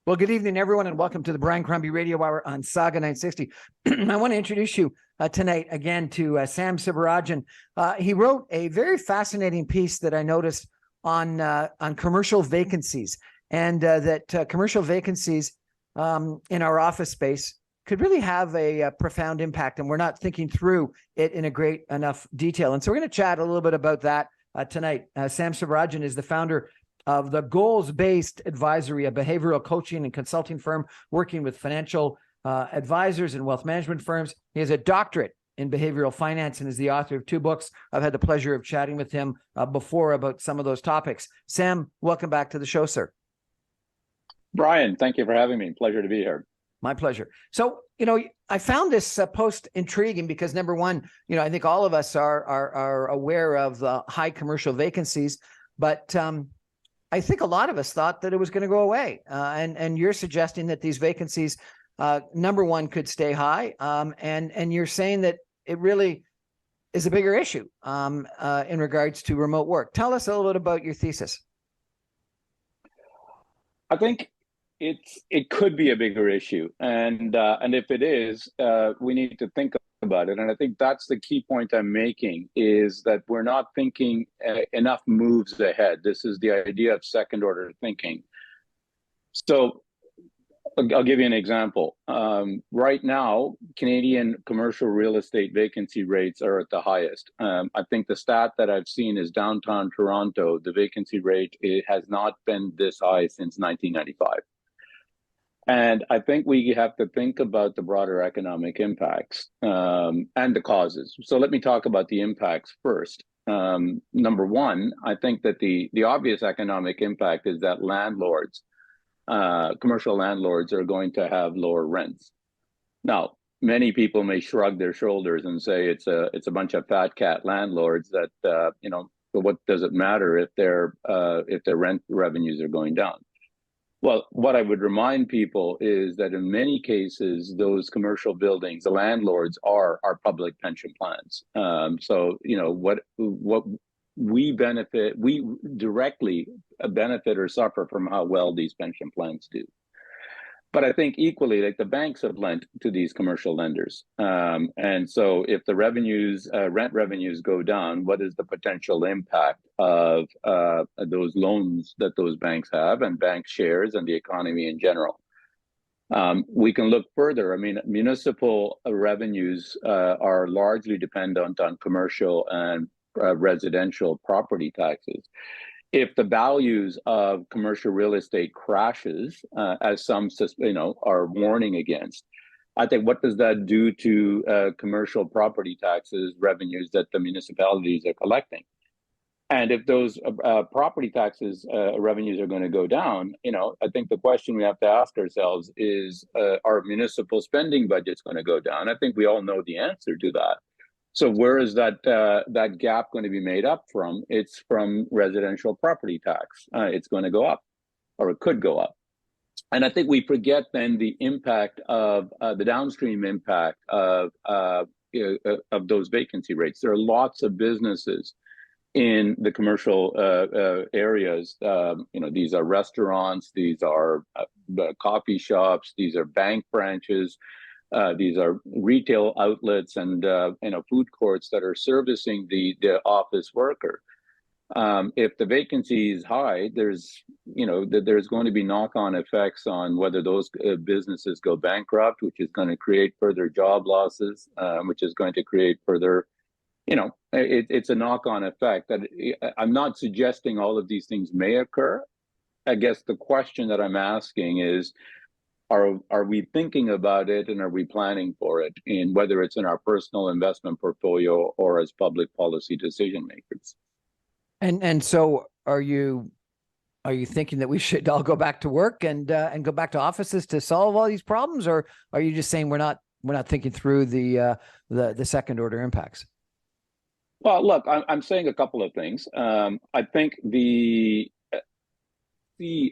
Well, good evening, everyone, and welcome to the Brian Crombie Radio Hour on Saga 960. I want to introduce you tonight again to Sam Sivarajan. He wrote a very fascinating piece that I noticed on commercial vacancies, and that commercial vacancies in our office space could really have a profound impact, and we're not thinking through it in a great enough detail. And so we're going to chat a little bit about that tonight. Sam Sivarajan is the founder of the Goals-Based Advisory, a behavioral coaching and consulting firm working with financial advisors and wealth management firms. He has a doctorate in behavioral finance and is the author of 2 books. I've had the pleasure of chatting with him before about some of those topics. Sam, welcome back to the show, sir. Brian, thank you for having me. Pleasure to be here. My pleasure. So, I found this post intriguing because, number one, I think all of us are aware of the high commercial vacancies, but I think a lot of us thought that it was going to go away. And you're suggesting that these vacancies, number one, could stay high. And you're saying that it really is a bigger issue in regards to remote work. Tell us a little bit about your thesis. I think it could be a bigger issue. And if it is, we need to think about it. And I think that's the key point I'm making, is that we're not thinking enough moves ahead. This is the idea of second order thinking. So I'll give you an example. Right now, Canadian commercial real estate vacancy rates are at the highest. I think the stat that I've seen is downtown Toronto, the vacancy rate, it has not been this high since 1995. And I think we have to think about the broader economic impacts and the causes. So let me talk about the impacts first. Number one, I think that the obvious economic impact is that landlords, commercial landlords, are going to have lower rents. Now, many people may shrug their shoulders and say it's a bunch of fat cat landlords that but what does it matter if their rent revenues are going down? Well, what I would remind people is that in many cases, those commercial buildings, the landlords are public pension plans. So, what we benefit, we directly benefit or suffer from how well these pension plans do. But I think equally, like, the banks have lent to these commercial lenders. And so if the revenues, rent revenues go down, what is the potential impact of those loans that those banks have, and bank shares, and the economy in general? We can look further. I mean, municipal revenues are largely dependent on commercial and residential property taxes. If the values of commercial real estate crashes, as some are warning against, I think, what does that do to commercial property taxes revenues that the municipalities are collecting? And if those property taxes revenues are going to go down, I think the question we have to ask ourselves is, are municipal spending budgets going to go down? I think we all know the answer to that. So where is that gap going to be made up from? It's from residential property tax. It's going to go up, or it could go up. And I think we forget then the impact of the downstream impact of those vacancy rates. There are lots of businesses in the commercial areas. These are restaurants, these are coffee shops, these are bank branches. These are retail outlets and food courts that are servicing the office worker. If the vacancy is high, there's going to be knock-on effects on whether those businesses go bankrupt, which is going to create further job losses, which is going to create further, it's a knock-on effect. That I'm not suggesting all of these things may occur. I guess the question that I'm asking is, are we thinking about it, and are we planning for it, in whether it's in our personal investment portfolio or as public policy decision makers? And so are you thinking that we should all go back to work and go back to offices to solve all these problems, or are you just saying we're not thinking through the second order impacts? Well, look, I'm saying a couple of things. I think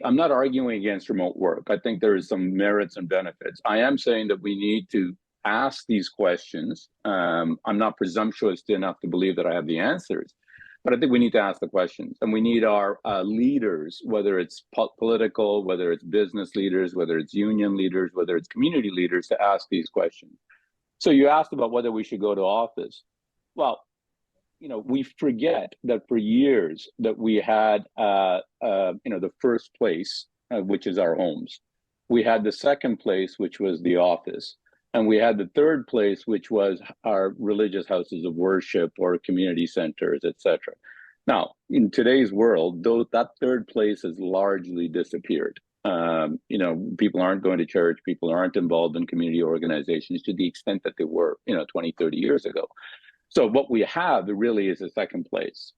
I'm not arguing against remote work. I think there is some merits and benefits. I am saying that we need to ask these questions. I'm not presumptuous enough to believe that I have the answers, But I think we need to ask the questions, and we need our leaders, whether it's political, whether it's business leaders, whether it's union leaders, whether it's community leaders, to ask these questions. So you asked about whether we should go to office. Well, we forget that for years that we had, the first place, which is our homes. We had the second place, which was the office. And we had the third place, which was our religious houses of worship or community centers, etc. Now, in today's world, that third place has largely disappeared. People aren't going to church. People aren't involved in community organizations to the extent that they were, 20, 30 years ago. So what we have really is a second place,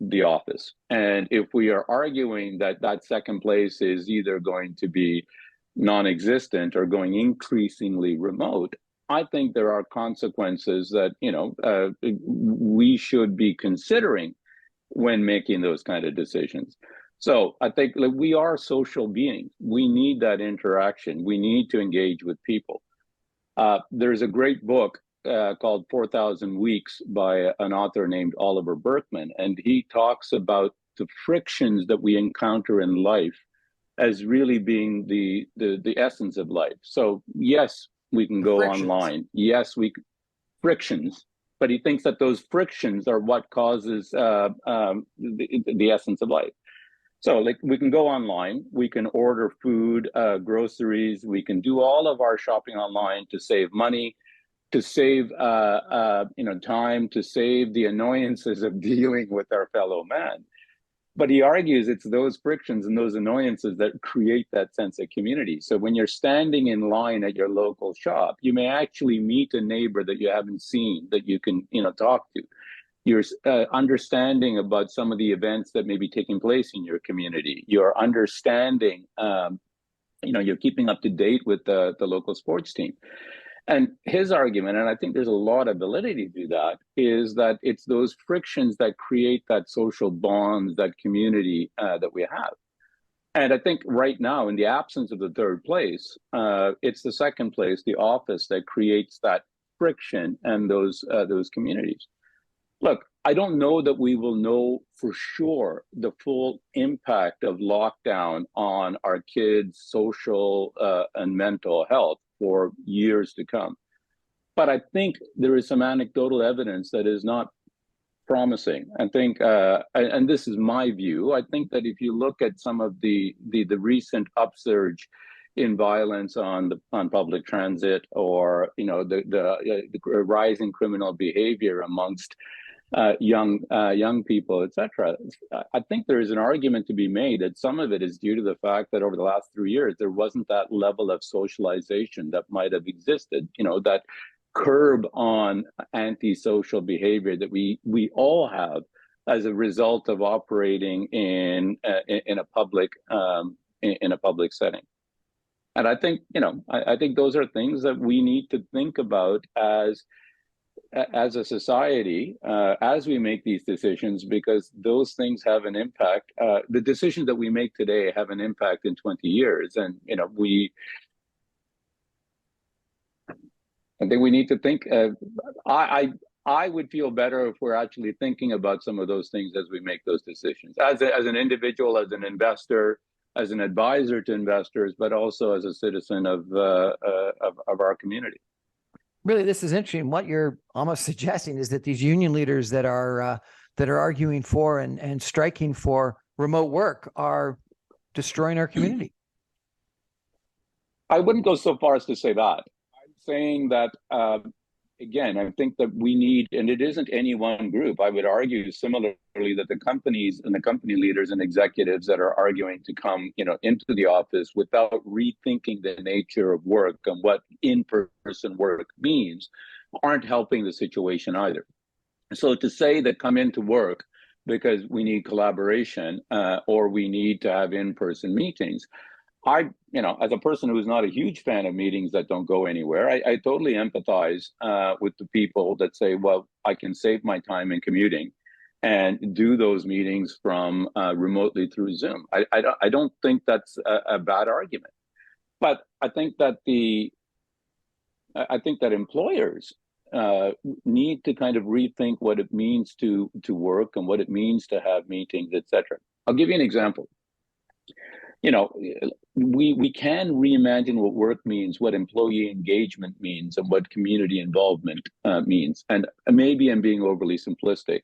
the office. And if we are arguing that that second place is either going to be non-existent or going increasingly remote, I think there are consequences that, we should be considering when making those kind of decisions. So I think we are social beings. We need that interaction. We need to engage with people. There's a great book called 4,000 Weeks by an author named Oliver Burkeman, and he talks about the frictions that we encounter in life as really being the essence of life. So yes, we can go online. Yes, frictions, but he thinks that those frictions are what causes the essence of life. So we can go online, we can order food, groceries, we can do all of our shopping online to save money, to save time, to save the annoyances of dealing with our fellow man. But he argues it's those frictions and those annoyances that create that sense of community. So when you're standing in line at your local shop, you may actually meet a neighbor that you haven't seen that you can, talk to. You're understanding about some of the events that may be taking place in your community. You're understanding, you're keeping up to date with the local sports team. And his argument, and I think there's a lot of validity to that, is that it's those frictions that create that social bonds, that community that we have. And I think right now, in the absence of the third place, it's the second place, the office, that creates that friction and those communities. Look, I don't know that we will know for sure the full impact of lockdown on our kids' social and mental health for years to come. But I think there is some anecdotal evidence that is not promising. I think, and this is my view, I think that if you look at some of the recent upsurge in violence on public transit, or the rising criminal behavior amongst young people, etc. I think there is an argument to be made that some of it is due to the fact that over the last 3 years, there wasn't that level of socialization that might have existed, that curb on antisocial behavior that we all have as a result of operating in a public setting. And I think, I think those are things that we need to think about as a society, as we make these decisions, because those things have an impact. The decisions that we make today have an impact in 20 years. And, I think we need to think, I would feel better if we're actually thinking about some of those things as we make those decisions, as an individual, as an investor, as an advisor to investors, but also as a citizen of our community. Really, this is interesting. What you're almost suggesting is that these union leaders that are arguing for and striking for remote work are destroying our community. I wouldn't go so far as to say that. I'm saying that, again, I think that we need, and it isn't any one group. I would argue similarly that the companies and the company leaders and executives that are arguing to come, into the office without rethinking the nature of work and what in-person work means aren't helping the situation either. So to say that come into work because we need collaboration or we need to have in-person meetings, as a person who is not a huge fan of meetings that don't go anywhere, I totally empathize with the people that say, well, I can save my time in commuting and do those meetings from remotely through Zoom. I don't think that's a bad argument, but I think that employers need to kind of rethink what it means to work and what it means to have meetings, etc. I'll give you an example. You know, we can reimagine what work means, what employee engagement means, and what community involvement means. And maybe I'm being overly simplistic,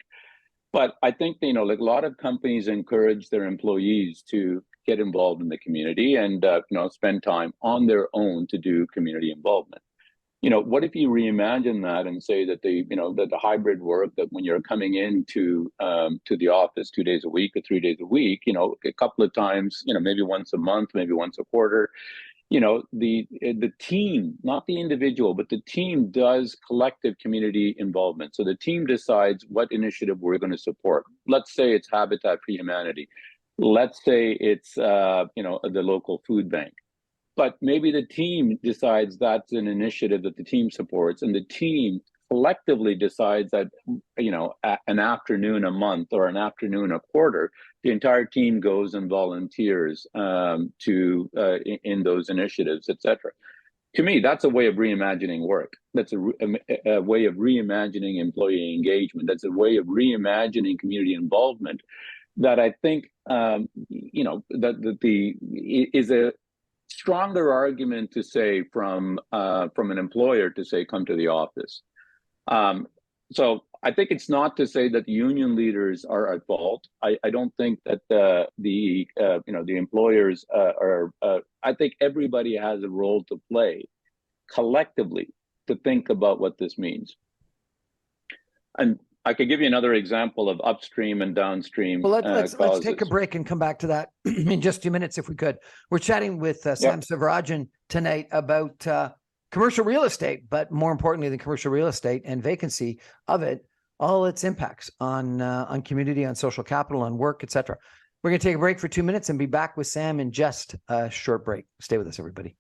but I think, you know, like a lot of companies encourage their employees to get involved in the community and you know, spend time on their own to do community involvement. You know, what if you reimagine that and say that the, you know, that the hybrid work, that when you're coming into to the office 2 days a week or 3 days a week, you know, a couple of times, you know, maybe once a month, maybe once a quarter, you know, the team, not the individual, but the team does collective community involvement. So the team decides what initiative we're going to support. Let's say it's Habitat for Humanity. Let's say it's you know, the local food bank. But maybe the team decides that's an initiative that the team supports, and the team collectively decides that, you know, an afternoon a month or an afternoon a quarter, the entire team goes and volunteers in those initiatives, etc. To me, that's a way of reimagining work. That's a way of reimagining employee engagement. That's a way of reimagining community involvement that I think, you know, that is a stronger argument to say from an employer to say, come to the office. So I think it's not to say that the union leaders are at fault. I don't think that you know, the employers are. I think everybody has a role to play collectively to think about what this means. And I could give you another example of upstream and downstream. Well, let's take a break and come back to that in just 2 minutes if we could. We're chatting with Sam Sivarajan tonight about commercial real estate, but more importantly than commercial real estate and vacancy of it, all its impacts on community, on social capital, on work, etc. We're going to take a break for 2 minutes and be back with Sam in just a short break. Stay with us, everybody.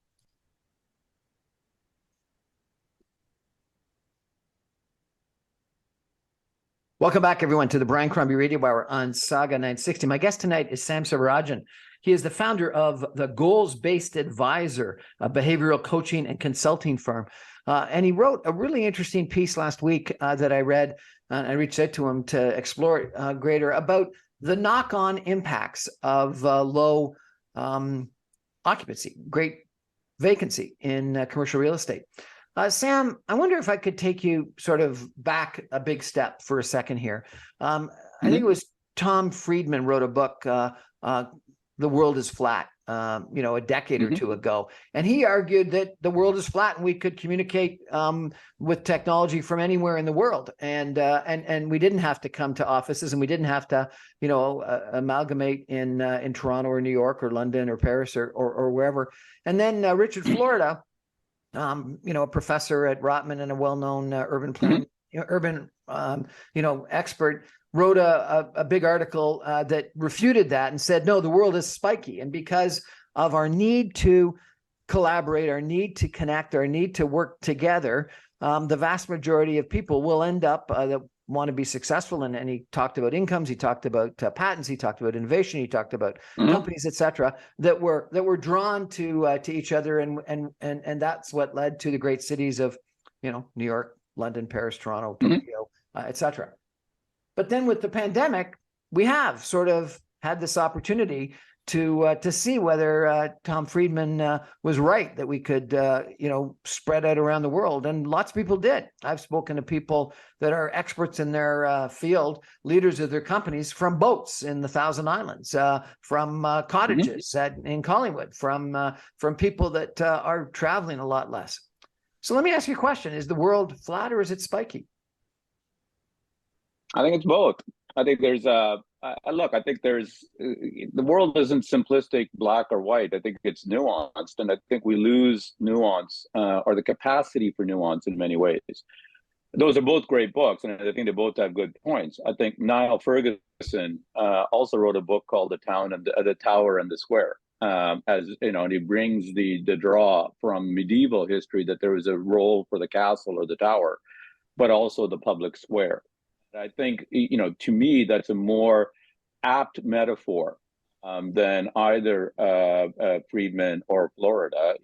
Welcome back, everyone, to the Brian Crombie Radio Hour on Saga 960. My guest tonight is Sam Sivarajan. He is the founder of the Goals-Based Advisor, a behavioral coaching and consulting firm. And he wrote a really interesting piece last week that I read. I reached out to him to explore it greater about the knock-on impacts of low occupancy, great vacancy in commercial real estate. Sam, I wonder if I could take you sort of back a big step for a second here. I think it was Tom Friedman wrote a book, The World is Flat, you know, a decade or two ago. And he argued that the world is flat and we could communicate with technology from anywhere in the world. And we didn't have to come to offices, and we didn't have to, you know, amalgamate in Toronto or New York or London or Paris or wherever. And then Richard Florida, you know, a professor at Rotman and a well-known urban plan, you know, expert, wrote a big article that refuted that and said, no, the world is spiky. And because of our need to collaborate, our need to connect, our need to work together, the vast majority of people will end up that want to be successful. And he talked about incomes, he talked about patents, he talked about innovation, he talked about companies, etc., that were drawn to each other, and that's what led to the great cities of, you know, New York, London, Paris, Toronto, Tokyo, etc. But then with the pandemic, we have sort of had this opportunity to see whether Tom Friedman was right, that we could, you know, spread out around the world. And lots of people did. I've spoken to people that are experts in their field, leaders of their companies, from boats in the Thousand Islands, from cottages in Collingwood, from people that are traveling a lot less. So let me ask you a question. Is the world flat or is it spiky? I think it's both. I think there's look, I think there's the world isn't simplistic, black or white. I think it's nuanced, and I think we lose nuance or the capacity for nuance in many ways. Those are both great books, and I think they both have good points. I think Niall Ferguson also wrote a book called The Tower and the Square. As you know, and he brings the draw from medieval history that there was a role for the castle or the tower, but also the public square. I think, you know, to me, that's a more apt metaphor than either Friedman or Florida.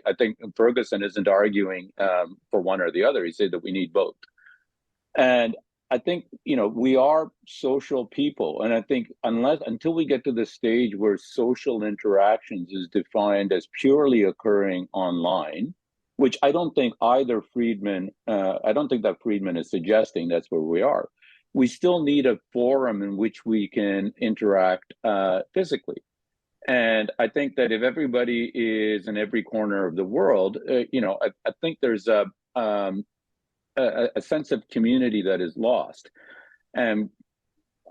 I think Ferguson isn't arguing for one or the other. He said that we need both. And I think, we are social people. And I think until we get to the stage where social interactions is defined as purely occurring online, which I don't think either I don't think that Friedman is suggesting that's where we are. We still need a forum in which we can interact physically. And I think that if everybody is in every corner of the world, I think there's a sense of community that is lost. And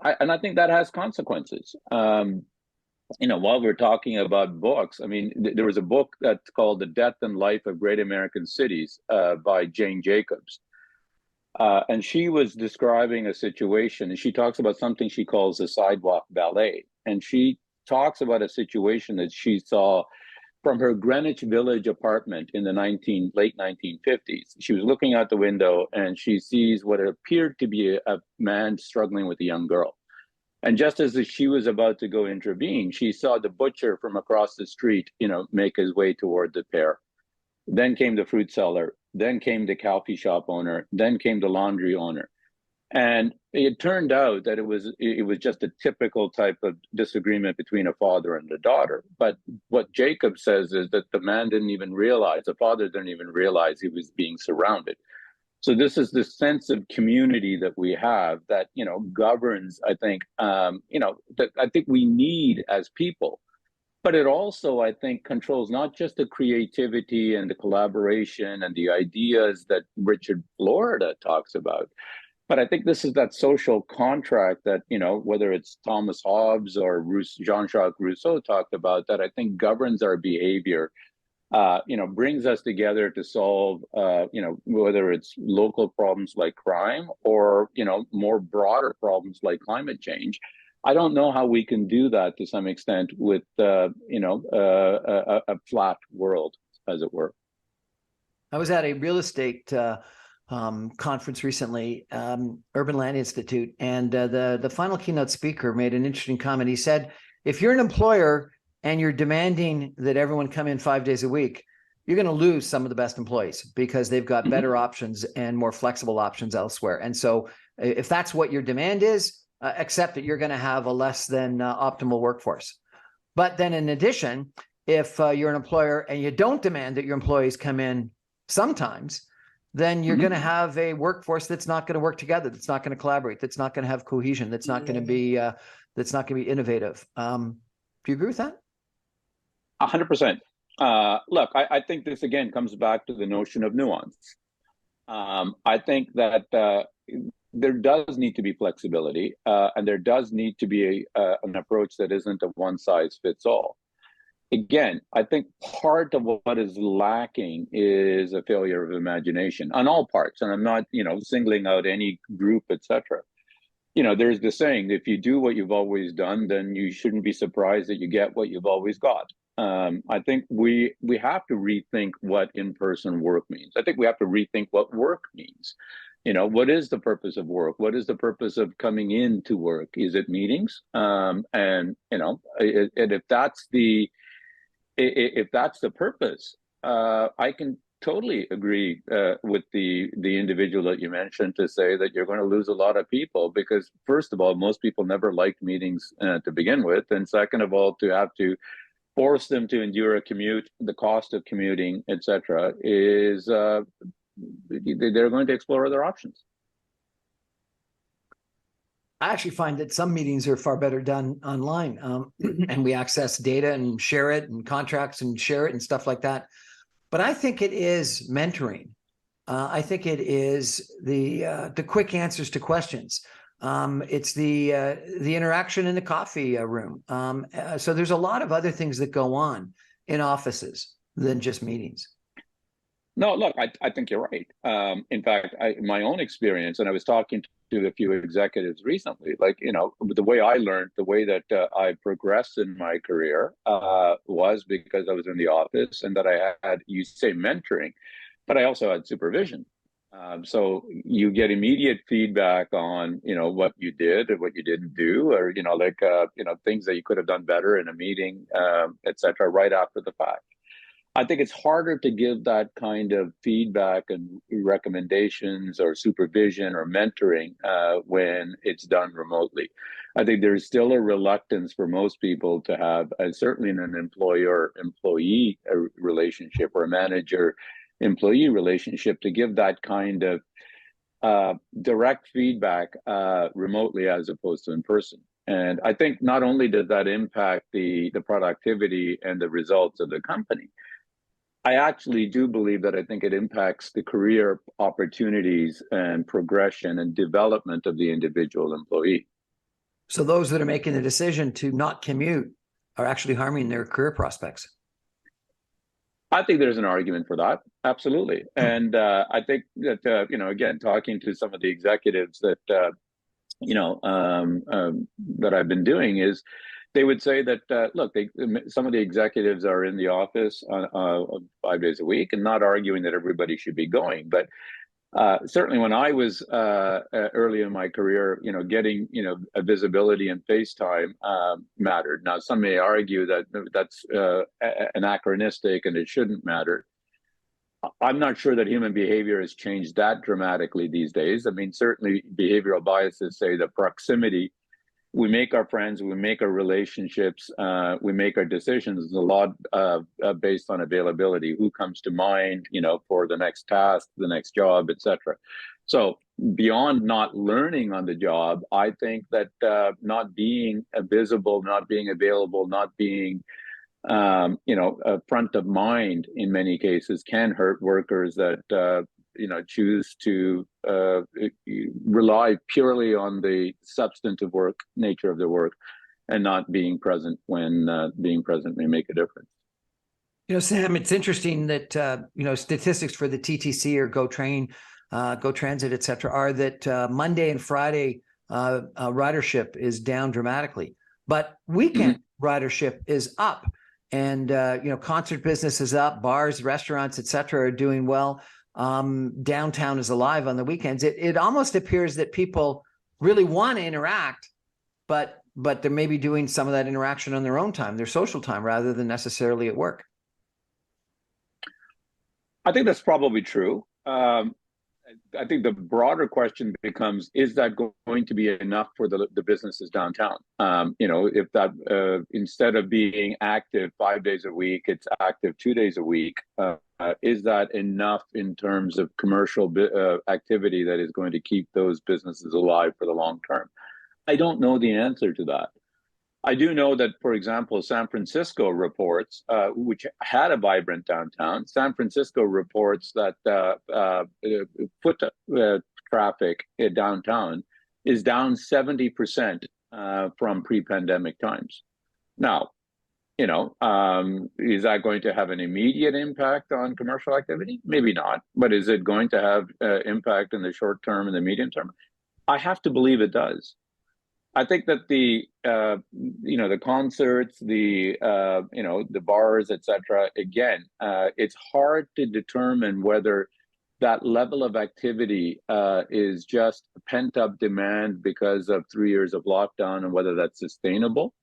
I think that has consequences. While we're talking about books, I mean, there was a book that's called The Death and Life of Great American Cities by Jane Jacobs. And she was describing a situation, and she talks about something she calls the sidewalk ballet. And she talks about a situation that she saw from her Greenwich Village apartment in the late 1950s. She was looking out the window and she sees what appeared to be a man struggling with a young girl. And just as she was about to go intervene, she saw the butcher from across the street, make his way toward the pair. Then came the fruit seller, then came the coffee shop owner, then came the laundry owner. And it turned out that it was just a typical type of disagreement between a father and a daughter. But what Jacob says is that the father didn't even realize he was being surrounded. So this is the sense of community that we have that, governs, I think, that I think we need as people. But it also, I think, controls not just the creativity and the collaboration and the ideas that Richard Florida talks about, but I think this is that social contract that, whether it's Thomas Hobbes or Jean-Jacques Rousseau talked about, that I think governs our behavior, brings us together to solve, whether it's local problems like crime or, more broader problems like climate change. I don't know how we can do that to some extent with, a flat world, as it were. I was at a real estate conference recently, Urban Land Institute, and the final keynote speaker made an interesting comment. He said, if you're an employer and you're demanding that everyone come in 5 days a week, you're going to lose some of the best employees because they've got better options and more flexible options elsewhere. And so if that's what your demand is, accept that you're going to have a less than optimal workforce. But then in addition, if you're an employer and you don't demand that your employees come in sometimes, then you're going to have a workforce that's not going to work together, that's not going to collaborate, that's not going to have cohesion, that's not going to be innovative. Do you agree with that? 100%. Look, I think this again comes back to the notion of nuance. I think that there does need to be flexibility, and there does need to be an approach that isn't a one size fits all. Again, I think part of what is lacking is a failure of imagination on all parts. And I'm not, singling out any group, etc. There's the saying, if you do what you've always done, then you shouldn't be surprised that you get what you've always got. I think we have to rethink what in-person work means. I think we have to rethink what work means. What is the purpose of work? What is the purpose of coming into work? Is it meetings? And if that's the purpose, I can totally agree with the individual that you mentioned to say that you're going to lose a lot of people because, first of all, most people never liked meetings to begin with, and second of all, to have to force them to endure a commute, the cost of commuting, etc., is they're going to explore other options. I actually find that some meetings are far better done online, and we access data and share it and contracts and share it and stuff like that. But I think it is mentoring. I think it is the quick answers to questions. It's the interaction in the coffee room. So there's a lot of other things that go on in offices than just meetings. No, look, I think you're right. In fact, my own experience, and I was talking to a few executives recently, the way I learned, the way that I progressed in my career was because I was in the office and that I had, you say mentoring, but I also had supervision. So you get immediate feedback on, what you did and what you didn't do, or, things that you could have done better in a meeting, et cetera, right after the fact. I think it's harder to give that kind of feedback and recommendations or supervision or mentoring when it's done remotely. I think there's still a reluctance for most people to have, certainly in an employer-employee relationship or a manager-employee relationship, to give that kind of direct feedback remotely as opposed to in person. And I think not only does that impact the productivity and the results of the company, I actually do believe that I think it impacts the career opportunities and progression and development of the individual employee. So those that are making the decision to not commute are actually harming their career prospects. I think there's an argument for that. Absolutely. And I think that, again, talking to some of the executives that, that I've been doing is, they would say that, look, some of the executives are in the office 5 days a week, and not arguing that everybody should be going. But certainly when I was early in my career, getting, a visibility and FaceTime mattered. Now, some may argue that that's anachronistic and it shouldn't matter. I'm not sure that human behavior has changed that dramatically these days. I mean, certainly behavioral biases say that proximity, we make our friends, we make our relationships, we make our decisions a lot based on availability, who comes to mind, for the next task, the next job, etc. So beyond not learning on the job, I think that not being visible, not being available, not being, front of mind in many cases can hurt workers that choose to rely purely on the substantive work nature of their work and not being present when being present may make a difference. Sam, it's interesting that, statistics for the TTC or Go Train, Go Transit, et cetera, are that Monday and Friday ridership is down dramatically, but weekend ridership is up. And, concert business is up, bars, restaurants, et cetera, are doing well. Downtown is alive on the weekends. It almost appears that people really want to interact, but they're maybe doing some of that interaction on their own time, their social time, rather than necessarily at work. I think that's probably true. I think the broader question becomes, is that going to be enough for the businesses downtown? If that, instead of being active 5 days a week, it's active 2 days a week, is that enough in terms of commercial activity that is going to keep those businesses alive for the long term? I don't know the answer to that. I do know that, for example, San Francisco reports, which had a vibrant downtown, San Francisco reports that foot traffic in downtown is down 70% from pre-pandemic times. Now, is that going to have an immediate impact on commercial activity? Maybe not. But is it going to have impact in the short term and the medium term? I have to believe it does. I think that the concerts, the bars, etc. Again, it's hard to determine whether that level of activity is just pent up demand because of 3 years of lockdown, and whether that's sustainable.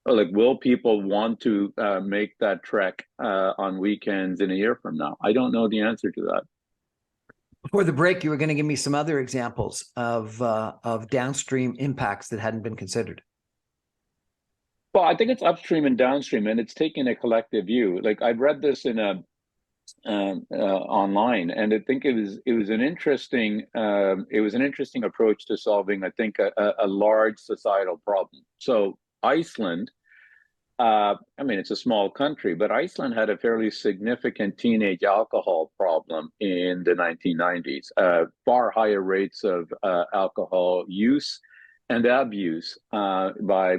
Or like, will people want to make that trek on weekends in a year from now? I don't know the answer to that. Before the break, you were going to give me some other examples of downstream impacts that hadn't been considered. Well, I think it's upstream and downstream, and it's taking a collective view. Like, I read this in online, and I think it was an interesting approach to solving, I think, a large societal problem. So Iceland. It's a small country, but Iceland had a fairly significant teenage alcohol problem in the 1990s, far higher rates of alcohol use and abuse by,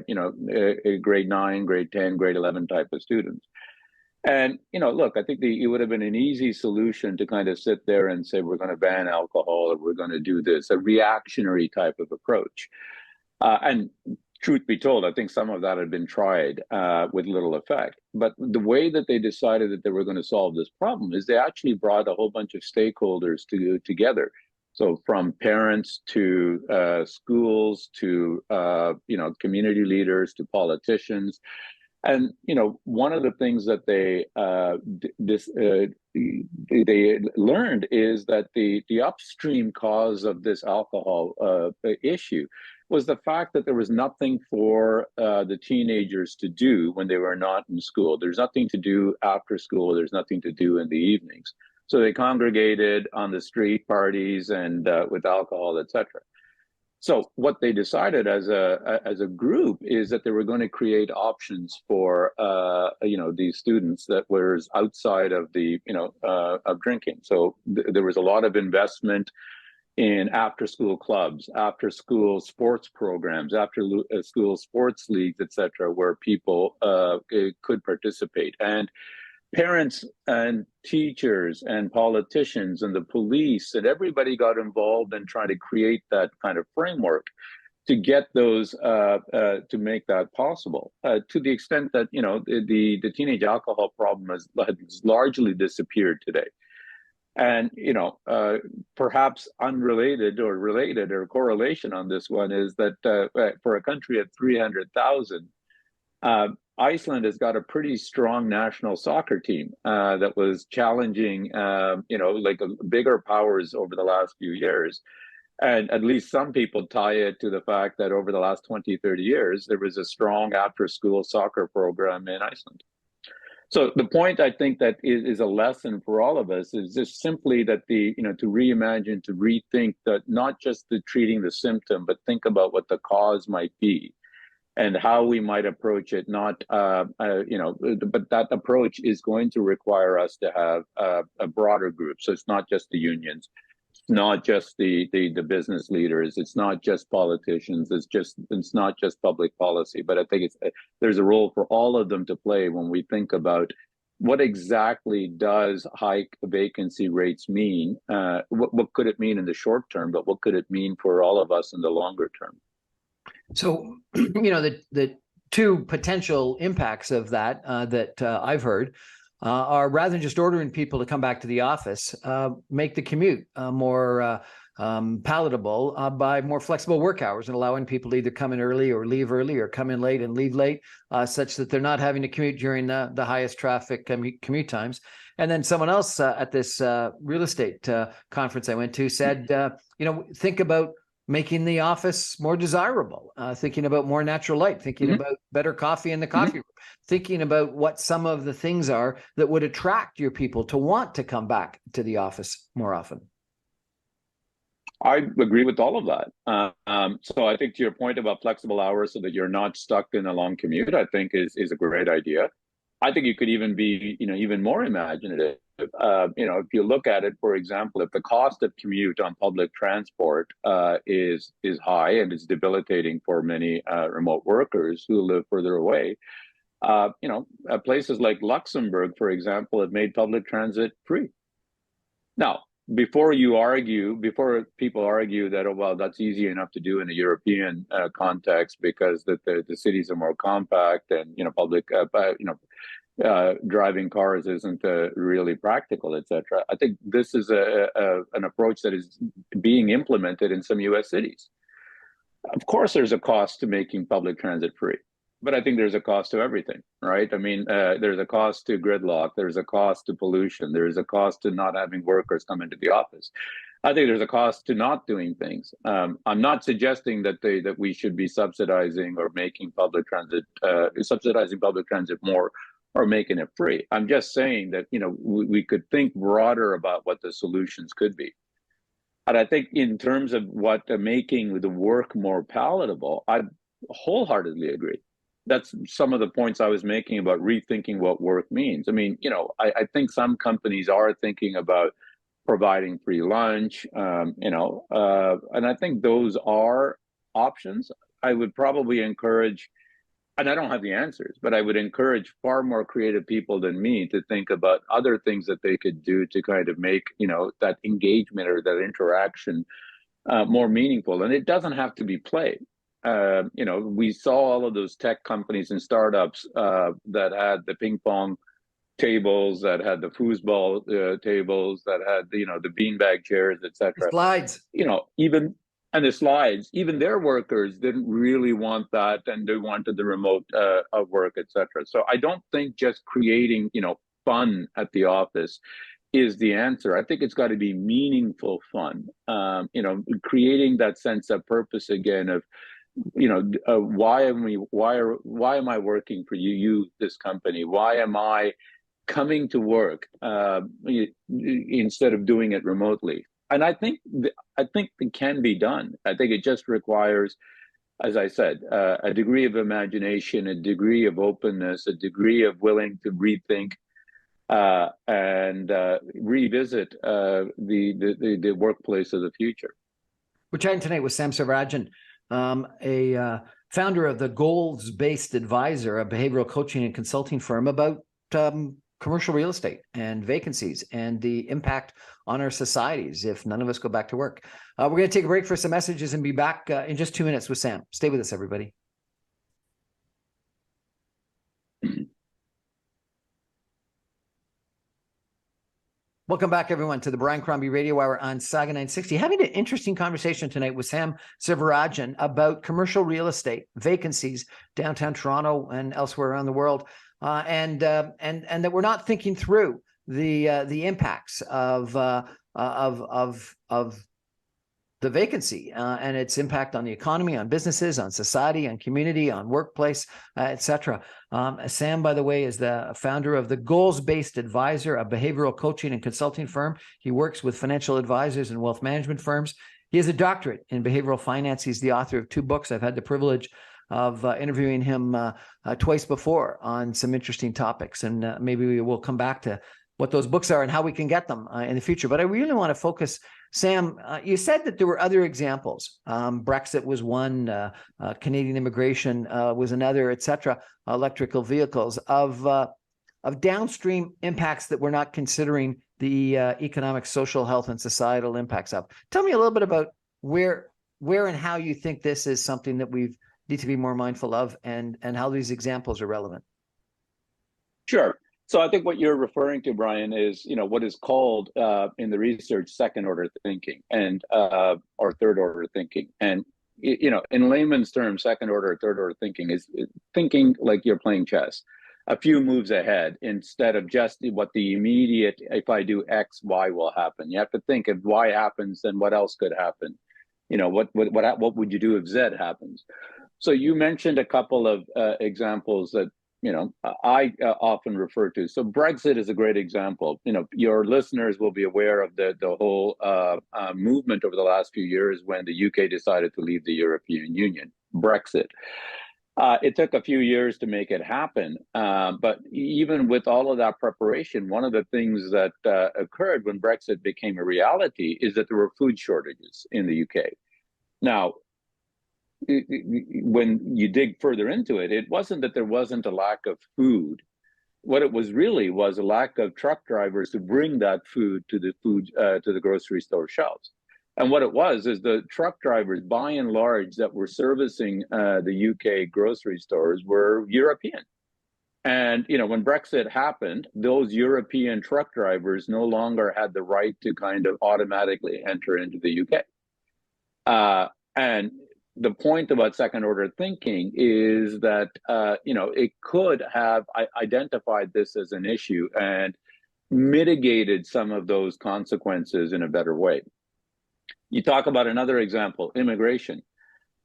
grade 9, grade 10, grade 11 type of students. And, look, I think it would have been an easy solution to kind of sit there and say, we're going to ban alcohol, or we're going to do this, a reactionary type of approach. And truth be told, I think some of that had been tried with little effect. But the way that they decided that they were going to solve this problem is they actually brought a whole bunch of stakeholders together. So from parents to schools to community leaders to politicians. And one of the things that they learned is that the upstream cause of this alcohol issue was the fact that there was nothing for the teenagers to do when they were not in school. There's nothing to do after school. There's nothing to do in the evenings. So they congregated on the street parties and with alcohol, etc. So what they decided as a group is that they were going to create options for these students that was outside of the of drinking. So there was a lot of investment in after school clubs, after school sports programs, after school sports leagues, etc., where people could participate. And parents and teachers and politicians and the police and everybody got involved in trying to create that kind of framework to get those to make that possible. To the extent that the teenage alcohol problem has largely disappeared today. And perhaps unrelated or related or correlation on this one is that for a country of 300,000. Iceland has got a pretty strong national soccer team that was challenging, like bigger powers over the last few years. And at least some people tie it to the fact that over the last 20, 30 years, there was a strong after-school soccer program in Iceland. So the point I think that is a lesson for all of us is just simply that to reimagine, to rethink that not just the treating the symptom, but think about what the cause might be and how we might approach it. But that approach is going to require us to have a broader group. So it's not just the unions, it's not just the business leaders, it's not just politicians, it's not just public policy. But I think there's a role for all of them to play when we think about what exactly does high vacancy rates mean? What could it mean in the short term, but what could it mean for all of us in the longer term? So, the two potential impacts of that I've heard are, rather than just ordering people to come back to the office, make the commute more palatable by more flexible work hours and allowing people to either come in early or leave early, or come in late and leave late, such that they're not having to commute during the highest traffic commute times. And then someone else at this real estate conference I went to said, think about making the office more desirable, thinking about more natural light, thinking about better coffee in the coffee room, thinking about what some of the things are that would attract your people to want to come back to the office more often. I agree with all of that. So I think to your point about flexible hours so that you're not stuck in a long commute, I think is a great idea. I think you could even be, even more imaginative. If you look at it, for example, if the cost of commute on public transport is high and is debilitating for many remote workers who live further away, places like Luxembourg, for example, have made public transit free. Now, before people argue that, oh, well, that's easy enough to do in a European context because the cities are more compact and public driving cars isn't really practical, etc. I think this is an approach that is being implemented in some U.S. cities. Of course, there's a cost to making public transit free, but I think there's a cost to everything, right? I mean, there's a cost to gridlock, there's a cost to pollution, there's a cost to not having workers come into the office. I think there's a cost to not doing things. I'm not suggesting that we should be subsidizing or making subsidizing public transit more or making it free. I'm just saying that we could think broader about what the solutions could be. And I think in terms of what making the work more palatable, I wholeheartedly agree. That's some of the points I was making about rethinking what work means. I mean, I think some companies are thinking about providing free lunch, and I think those are options. I would probably encourage, and I don't have the answers, but I would encourage far more creative people than me to think about other things that they could do to kind of make, that engagement or that interaction more meaningful. And it doesn't have to be play. We saw all of those tech companies and startups that had the ping pong tables, that had the foosball tables, that had the beanbag chairs, etc. Slides. Even and the slides, even their workers didn't really want that, and they wanted the remote work, etc. So I don't think just creating fun at the office is the answer. I think it's got to be meaningful fun. Creating that sense of purpose again of why am I working for you, this company? Why am I coming to work instead of doing it remotely? And I think it can be done. I think it just requires, as I said, a degree of imagination, a degree of openness, a degree of willing to rethink and revisit the workplace of the future. We're chatting tonight with Sam Sivarajan, a founder of the Goals-Based Advisor, a behavioral coaching and consulting firm, about commercial real estate and vacancies and the impact on our societies if none of us go back to work. We're going to take a break for some messages and be back in just 2 minutes with Sam. Stay with us, everybody. Welcome back, everyone, to the Brian Crombie Radio Hour on Saga 960. Having an interesting conversation tonight with Sam Sivarajan about commercial real estate, vacancies downtown Toronto and elsewhere around the world, and that we're not thinking through the impacts of the vacancy and its impact on the economy, on businesses, on society, on community, on workplace, etc. Sam, by the way, is the founder of the Goals-Based Advisor, a behavioral coaching and consulting firm. He works with financial advisors and wealth management firms. He has a doctorate in behavioral finance. He's the author of 2 books. I've had the privilege of interviewing him twice before on some interesting topics, and maybe we will come back to what those books are and how we can get them in the future. But I really want to focus, Sam, you said that there were other examples. Brexit was one, Canadian immigration was another, et cetera, electrical vehicles of downstream impacts that we're not considering the economic, social, health, and societal impacts of. Tell me a little bit about where and how you think this is something that we need to be more mindful of, and how these examples are relevant. Sure. So I think what you're referring to, Brian, is what is called in the research second-order thinking and or third-order thinking. And in layman's terms, second-order or third-order thinking is thinking like you're playing chess, a few moves ahead instead of just what the immediate. If I do X, Y will happen. You have to think if Y happens, then what else could happen? What would you do if Z happens? So you mentioned a couple of examples that I often refer to. So Brexit is a great example. Your listeners will be aware of the whole movement over the last few years when the UK decided to leave the European Union, Brexit. It took a few years to make it happen. But even with all of that preparation, one of the things that occurred when Brexit became a reality is that there were food shortages in the UK. Now, when you dig further into it, it wasn't that there wasn't a lack of food. What it was really was a lack of truck drivers to bring that food to the grocery store shelves. And what it was is the truck drivers, by and large, that were servicing the UK grocery stores were European. And when Brexit happened, those European truck drivers no longer had the right to kind of automatically enter into the UK. And the point about second-order thinking is that it could have identified this as an issue and mitigated some of those consequences in a better way. You talk about another example, immigration.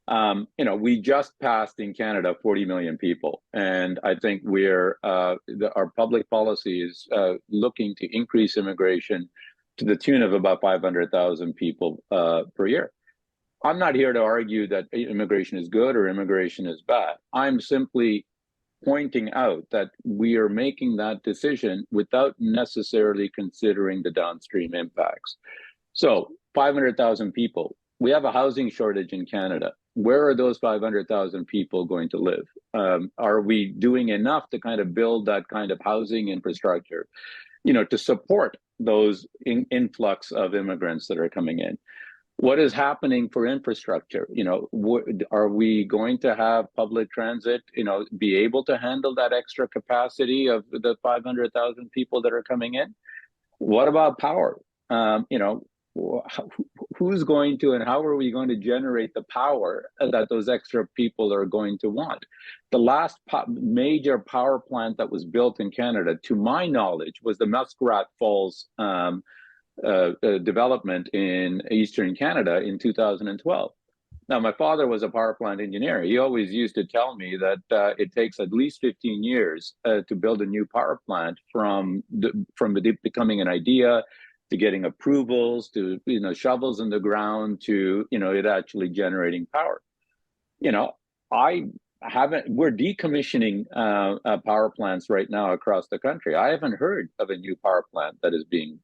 We just passed in Canada 40 million people, and I think our public policy is looking to increase immigration to the tune of about 500,000 people per year. I'm not here to argue that immigration is good or immigration is bad. I'm simply pointing out that we are making that decision without necessarily considering the downstream impacts. So 500,000 people, we have a housing shortage in Canada. Where are those 500,000 people going to live? Are we doing enough to kind of build that kind of housing infrastructure, to support those influx of immigrants that are coming in? What is happening for infrastructure? Are we going to have public transit, be able to handle that extra capacity of the 500,000 people that are coming in? What about power? Who's going to, and how are we going to generate the power that those extra people are going to want? The last major power plant that was built in Canada, to my knowledge, was the Muskrat Falls development in Eastern Canada in 2012. Now, my father was a power plant engineer. He always used to tell me that it takes at least 15 years to build a new power plant from becoming an idea to getting approvals to shovels in the ground to it actually generating power. I haven't. We're decommissioning power plants right now across the country. I haven't heard of a new power plant that is being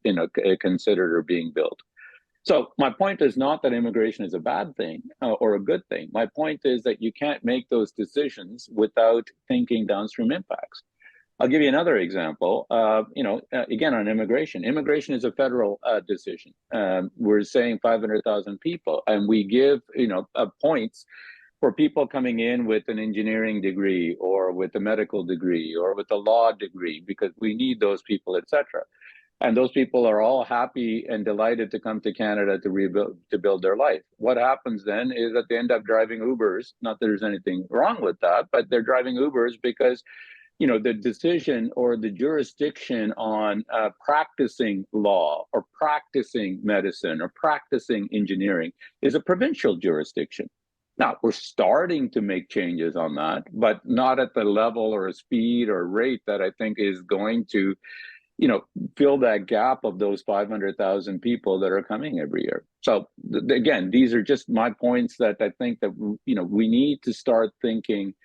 considered or being built. So my point is not that immigration is a bad thing or a good thing. My point is that you can't make those decisions without thinking downstream impacts. I'll give you another example. Again, on immigration. Immigration is a federal decision. We're saying 500,000 people, and we give points for people coming in with an engineering degree or with a medical degree or with a law degree, because we need those people, etc. And those people are all happy and delighted to come to Canada to build their life. What happens then is that they end up driving Ubers. Not that there's anything wrong with that, but they're driving Ubers because the decision or the jurisdiction on practicing law or practicing medicine or practicing engineering is a provincial jurisdiction. Now, we're starting to make changes on that, but not at the level or speed or rate that I think is going to fill that gap of those 500,000 people that are coming every year. So again, these are just my points that I think that, we need to start thinking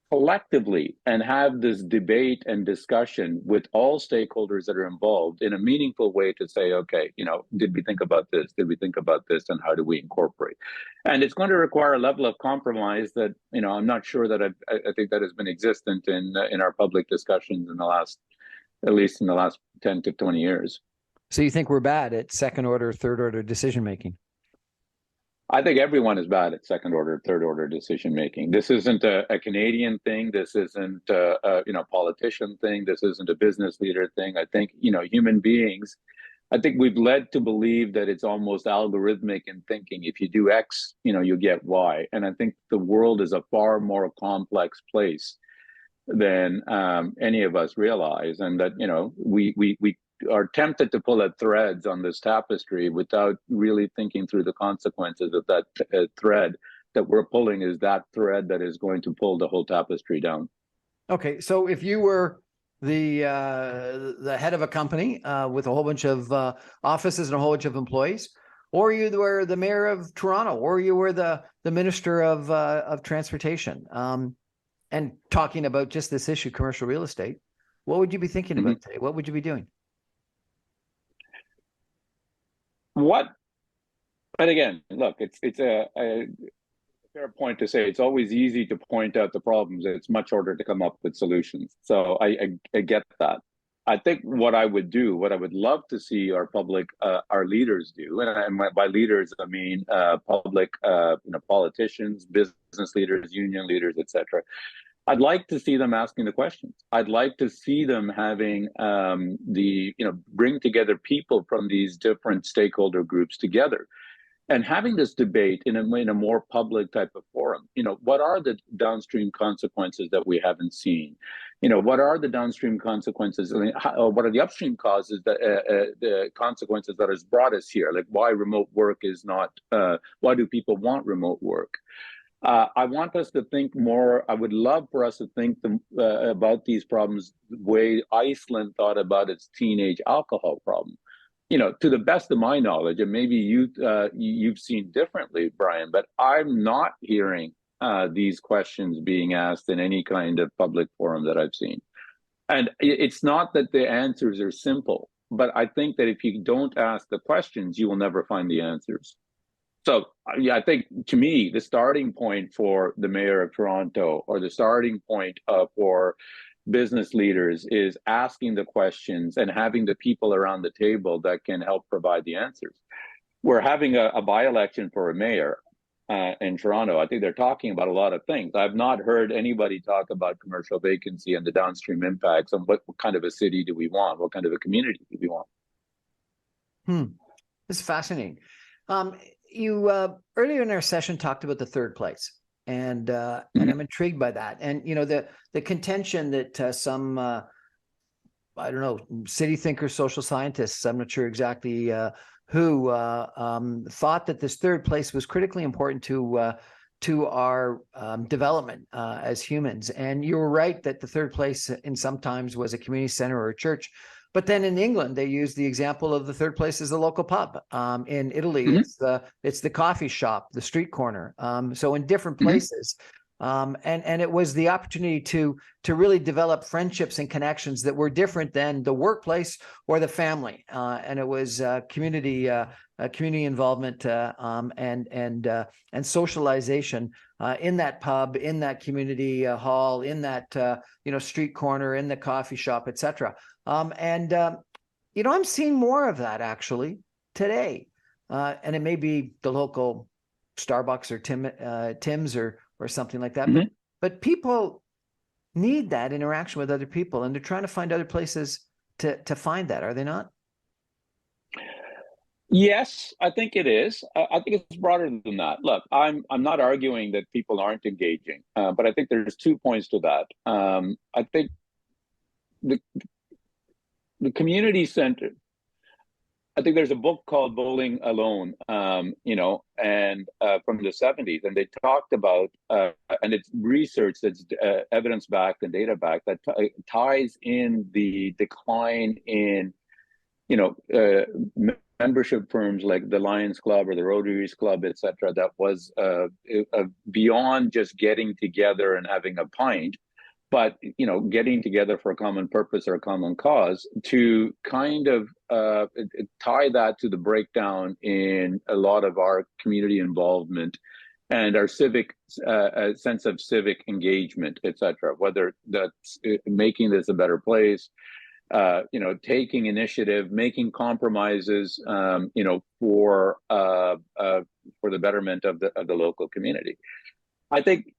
collectively and have this debate and discussion with all stakeholders that are involved in a meaningful way to say, okay, did we think about this? Did we think about this? And how do we incorporate? And it's going to require a level of compromise that, I'm not sure that I think that has been existent in our public discussions at least in the last 10 to 20 years. So you think we're bad at second order, third order decision making? I think everyone is bad at second order, third order decision making. This isn't a Canadian thing. This isn't a politician thing. This isn't a business leader thing. I think human beings. I think we've led to believe that it's almost algorithmic in thinking. If you do X, you get Y. And I think the world is a far more complex place than any of us realize, and that we are tempted to pull at threads on this tapestry without really thinking through the consequences of that thread that we're pulling is that thread that is going to pull the whole tapestry down. Okay, so if you were the head of a company with a whole bunch of offices and a whole bunch of employees, or you were the mayor of Toronto, or you were the minister of transportation, and talking about just this issue, commercial real estate, what would you be thinking about today? What would you be doing? And again, look, it's a fair point to say it's always easy to point out the problems. It's much harder to come up with solutions. So I get that. I think what I would love to see our leaders do, and by leaders I mean public, politicians, business leaders, union leaders, etc. I'd like to see them asking the questions. I'd like to see them having bring together people from these different stakeholder groups together and having this debate in a more public type of forum. What are the downstream consequences that we haven't seen? What are the downstream consequences? What are the upstream causes the consequences that has brought us here? Like why remote work is not, why do people want remote work? I want us to think more. I would love for us to think about these problems the way Iceland thought about its teenage alcohol problem. To the best of my knowledge, and maybe you've seen differently, Brian, but I'm not hearing these questions being asked in any kind of public forum that I've seen. And it's not that the answers are simple, but I think that if you don't ask the questions, you will never find the answers. So yeah, I think to me, the starting point for the mayor of Toronto or the starting point for business leaders is asking the questions and having the people around the table that can help provide the answers. we're having a by-election for a mayor in Toronto. I think they're talking about a lot of things. I've not heard anybody talk about commercial vacancy and the downstream impacts on what kind of a city do we want? What kind of a community do we want? This is fascinating. You earlier in our session talked about the third place, and I'm intrigued by that. And the contention that some I don't know, city thinkers, social scientists, I'm not sure exactly who thought that this third place was critically important to our development as humans. And you were right that the third place in sometimes was a community center or a church. But then in England, they use the example of the third place as the local pub. In Italy, it's the coffee shop, the street corner. So in different places, and it was the opportunity to really develop friendships and connections that were different than the workplace or the family. And it was community involvement and socialization in that pub, in that community hall, in that street corner, in the coffee shop, etc. I'm seeing more of that actually today, and it may be the local Starbucks or Tim's or something like that. But people need that interaction with other people, and they're trying to find other places to find that, are they not? Yes, I think it is. I think it's broader than that. Look, I'm not arguing that people aren't engaging, but I think there's 2 points to that. I think the community center. I think there's a book called Bowling Alone, and from the 70s, and they talked about, and it's research that's evidence-backed and data-backed that ties in the decline in, membership firms like the Lions Club or the Rotaries Club, et cetera, that was beyond just getting together and having a pint, but getting together for a common purpose or a common cause, to kind of tie that to the breakdown in a lot of our community involvement and our civic sense of civic engagement, et cetera, whether that's making this a better place, taking initiative, making compromises, for the betterment of the local community. I think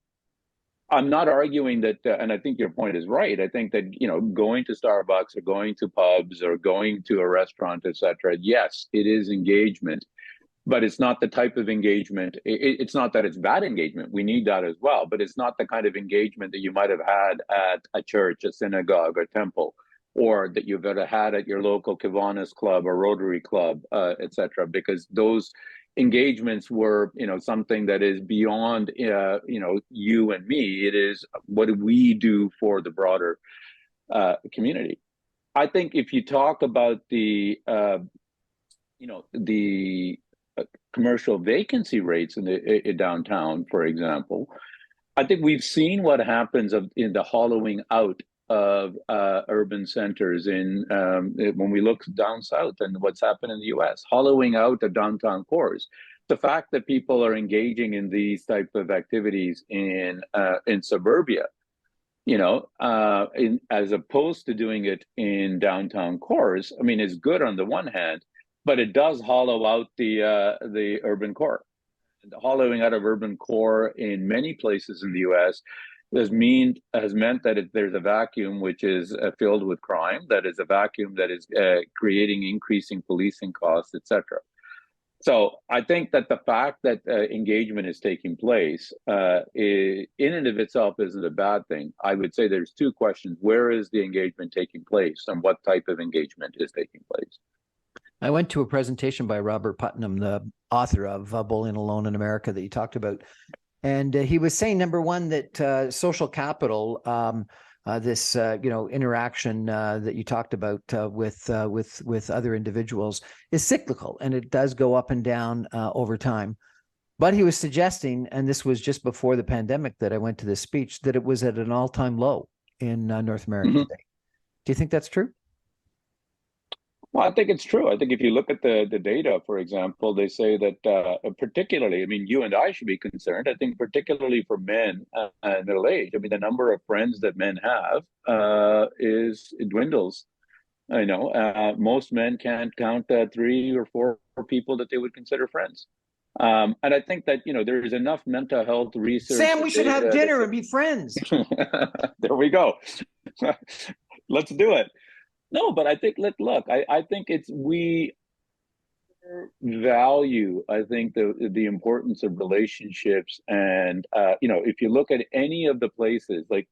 I'm not arguing that, and I think your point is right. I think that, going to Starbucks or going to pubs or going to a restaurant, et cetera, yes, it is engagement, but it's not the type of engagement. It's not that it's bad engagement. We need that as well, but it's not the kind of engagement that you might have had at a church, a synagogue, or temple, or that you've ever had at your local Kiwanis Club or Rotary Club, et cetera, because those engagements were, something that is beyond, you and me. It is, what do we do for the broader community? I think if you talk about the commercial vacancy rates in downtown, for example, I think we've seen what happens in the hollowing out of urban centers when we look down south and what's happened in the US, hollowing out of downtown cores. The fact that people are engaging in these type of activities in suburbia, as opposed to doing it in downtown cores, I mean, is good on the one hand, but it does hollow out the urban core. The hollowing out of urban core in many places in the US has meant that there's a vacuum which is filled with crime, that is a vacuum that is creating increasing policing costs, et cetera. So I think that the fact that engagement is taking place in and of itself isn't a bad thing. I would say there's 2 questions. Where is the engagement taking place, and what type of engagement is taking place? I went to a presentation by Robert Putnam, the author of Bowling Alone in America, that you talked about. And he was saying, number one, that social capital, this interaction that you talked about with other individuals, is cyclical, and it does go up and down over time. But he was suggesting, and this was just before the pandemic that I went to this speech, that it was at an all-time low in North America today. Do you think that's true? Well, I think it's true. I think if you look at the data, for example, they say that particularly, I mean, you and I should be concerned. I think particularly for men middle age, I mean, the number of friends that men have it dwindles Most men can't count 3 or 4 people that they would consider friends. And I think that, there is enough mental health research Sam, we and should have data that dinner and be friends. there we go. Let's do it. No, but I think, look, I think we value, I think, the importance of relationships. And, if you look at any of the places, like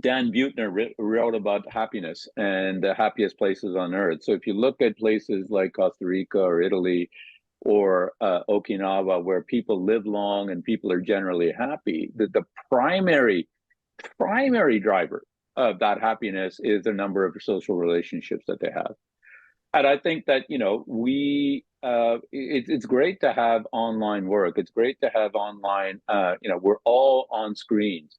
Dan Buettner wrote about happiness and the happiest places on earth. So if you look at places like Costa Rica or Italy or Okinawa, where people live long and people are generally happy, the primary driver of that happiness is the number of social relationships that they have. And I think that, it's great to have online work. It's great to have online, we're all on screens.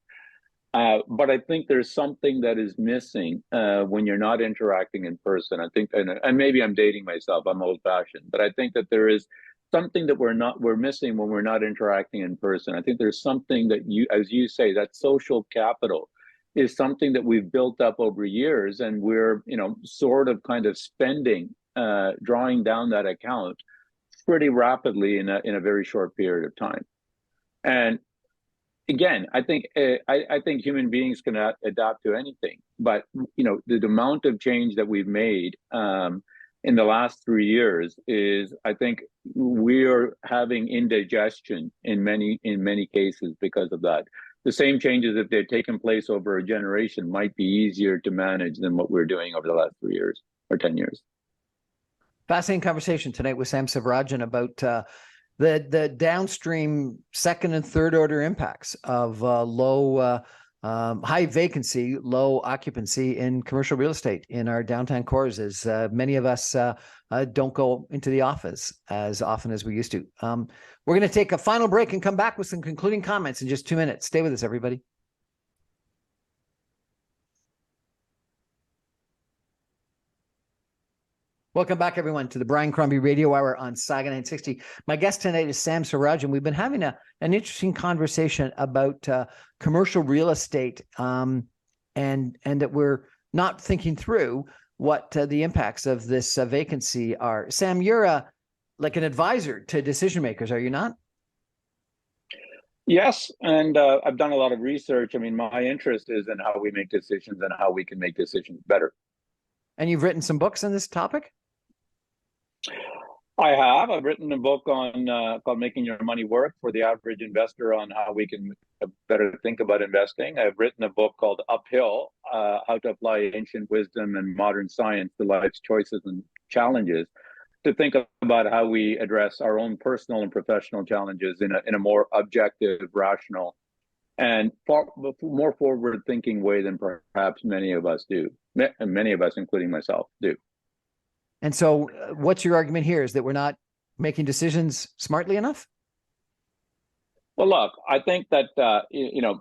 But I think there's something that is missing when you're not interacting in person. I think, and maybe I'm dating myself, I'm old fashioned, but I think that there is something that we're missing when we're not interacting in person. I think there's something that as you say, that social capital is something that we've built up over years, and we're, sort of kind of spending, drawing down that account pretty rapidly in a very short period of time. And again, I think human beings can adapt to anything, but the amount of change that we've made in the last 3 years is, I think, we're having indigestion in many cases because of that. The same changes, if they'd taken place over a generation, might be easier to manage than what we're doing over the last 3 years or 10 years. Fascinating conversation tonight with Sam Sivarajan about the downstream second and third order impacts of high vacancy, low occupancy in commercial real estate in our downtown cores, as many of us don't go into the office as often as we used to. We're going to take a final break and come back with some concluding comments in just 2 minutes. Stay with us, everybody. Welcome back, everyone, to the Brian Crombie Radio Hour on Saga 960. My guest tonight is Sam Sivarajan. We've been having an interesting conversation about commercial real estate, and that we're not thinking through what the impacts of this vacancy are. Sam, you're like an advisor to decision makers, are you not? Yes, and I've done a lot of research. I mean, my interest is in how we make decisions and how we can make decisions better. And you've written some books on this topic? I have. I've written a book on called "Making Your Money Work" for the average investor, on how we can better think about investing. I've written a book called "Uphill," how to apply ancient wisdom and modern science to life's choices and challenges, to think about how we address our own personal and professional challenges in a more objective, rational, and more forward-thinking way than perhaps many of us do. Many of us, including myself, do. And so what's your argument here? Is that we're not making decisions smartly enough? Well, look, I think that,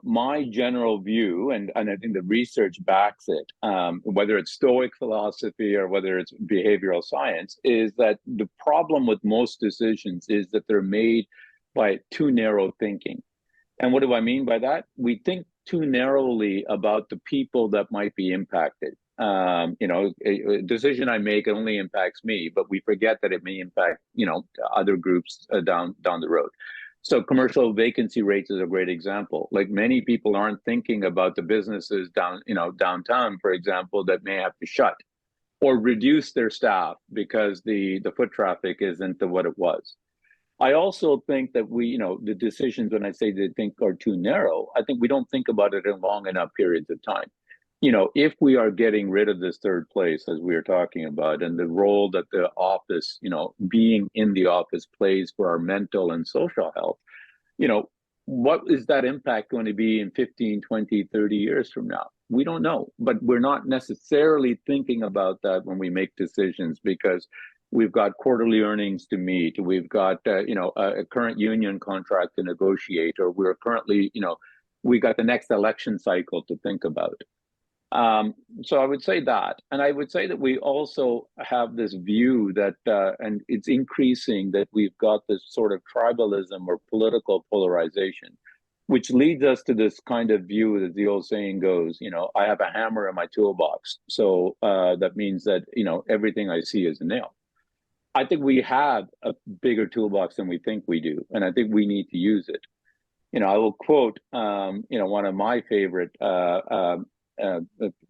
my general view, and I think the research backs it, whether it's Stoic philosophy or whether it's behavioral science, is that the problem with most decisions is that they're made by too narrow thinking. And what do I mean by that? We think too narrowly about the people that might be impacted. A decision I make only impacts me, but we forget that it may impact, other groups down the road. So commercial vacancy rates is a great example. Like, many people aren't thinking about the businesses downtown, for example, that may have to shut or reduce their staff because the foot traffic isn't what it was. I also think that the decisions, when I say they think are too narrow, I think we don't think about it in long enough periods of time. If we are getting rid of this third place, as we are talking about, and the role that the office, being in the office plays for our mental and social health, what is that impact going to be in 15, 20, 30 years from now? We don't know, but we're not necessarily thinking about that when we make decisions, because we've got quarterly earnings to meet. We've got, a current union contract to negotiate, or we're currently, we got the next election cycle to think about. So I would say that. And I would say that we also have this view that, and it's increasing, that we've got this sort of tribalism or political polarization. which leads us to this kind of view that the old saying goes, I have a hammer in my toolbox. So that means that, everything I see is a nail. I think we have a bigger toolbox than we think we do. And I think we need to use it. I will quote, one of my favorite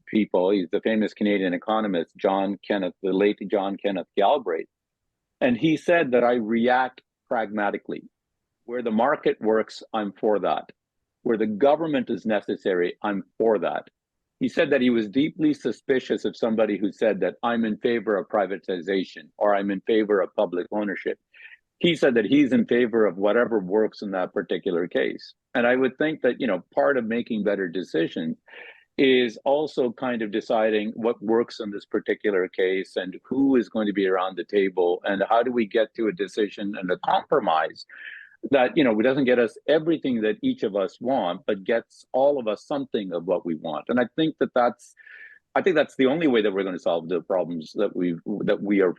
people. He's the famous Canadian economist, the late John Kenneth Galbraith. And he said that I react pragmatically. Where the market works, I'm for that. Where the government is necessary, I'm for that. He said that he was deeply suspicious of somebody who said that I'm in favor of privatization or I'm in favor of public ownership. He said that he's in favor of whatever works in that particular case. And I would think that, part of making better decisions is also kind of deciding what works in this particular case and who is going to be around the table and how do we get to a decision and a compromise that, doesn't get us everything that each of us want, but gets all of us something of what we want. And I think that's the only way that we're going to solve the problems that we are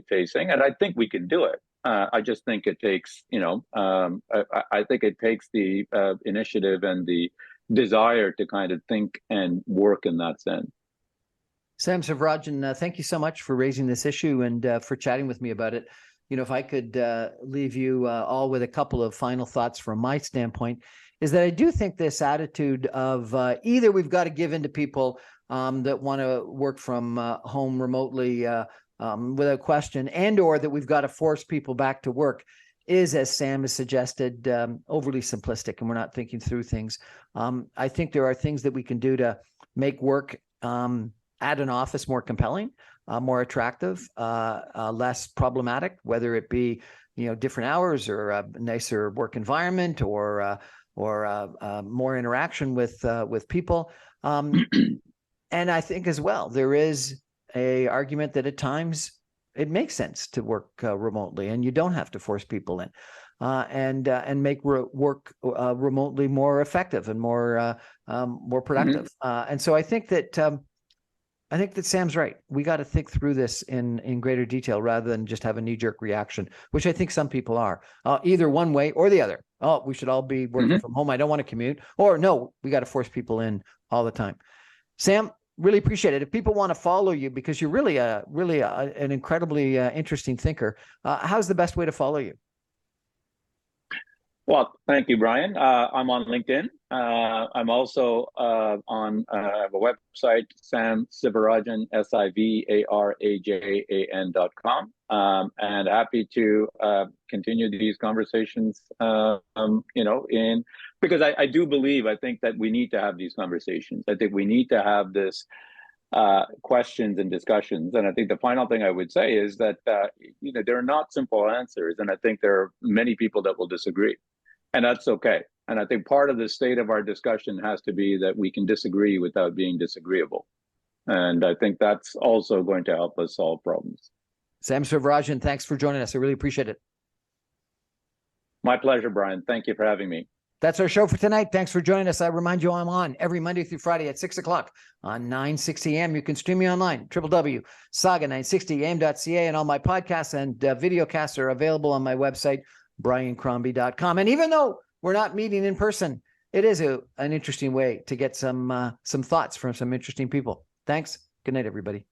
facing. And I think we can do it. I just think it takes, I think it takes the initiative and the desire to kind of think and work in that sense. Sam Sivarajan, thank you so much for raising this issue and for chatting with me about it. If I could leave you all with a couple of final thoughts from my standpoint, is that I do think this attitude of either we've got to give in to people that want to work from home remotely without question, and or that we've got to force people back to work is, as Sam has suggested, overly simplistic, and we're not thinking through things. I think there are things that we can do to make work at an office more compelling, more attractive, less problematic, whether it be different hours or a nicer work environment or more interaction with people. And I think as well there is a argument that at times it makes sense to work remotely, and you don't have to force people in, and make work remotely more effective and more productive. And so I think that Sam's right. We got to think through this in greater detail rather than just have a knee-jerk reaction, which I think some people are, either one way or the other. Oh, we should all be working from home. I don't want to commute. Or no, we got to force people in all the time. Sam, really appreciate it. If people want to follow you, because you're really an incredibly interesting thinker, how's the best way to follow you? Well, thank you, Brian. I'm on LinkedIn. I'm also on I have a website, Sam Sivarajan, SIVARAJAN.com, and happy to continue these conversations. Because I do believe, I think that we need to have these conversations. I think we need to have this questions and discussions. And I think the final thing I would say is that there are not simple answers, and I think there are many people that will disagree. And that's okay. And I think part of the state of our discussion has to be that we can disagree without being disagreeable. And I think that's also going to help us solve problems. Sam Sivarajan, thanks for joining us. I really appreciate it. My pleasure, Brian. Thank you for having me. That's our show for tonight. Thanks for joining us. I remind you, I'm on every Monday through Friday at 6 o'clock on 960 AM. You can stream me online, www.saga960am.ca, and all my podcasts and videocasts are available on my website, briancrombie.com. And even though we're not meeting in person, it is an interesting way to get some thoughts from some interesting people. Thanks. Good night, everybody.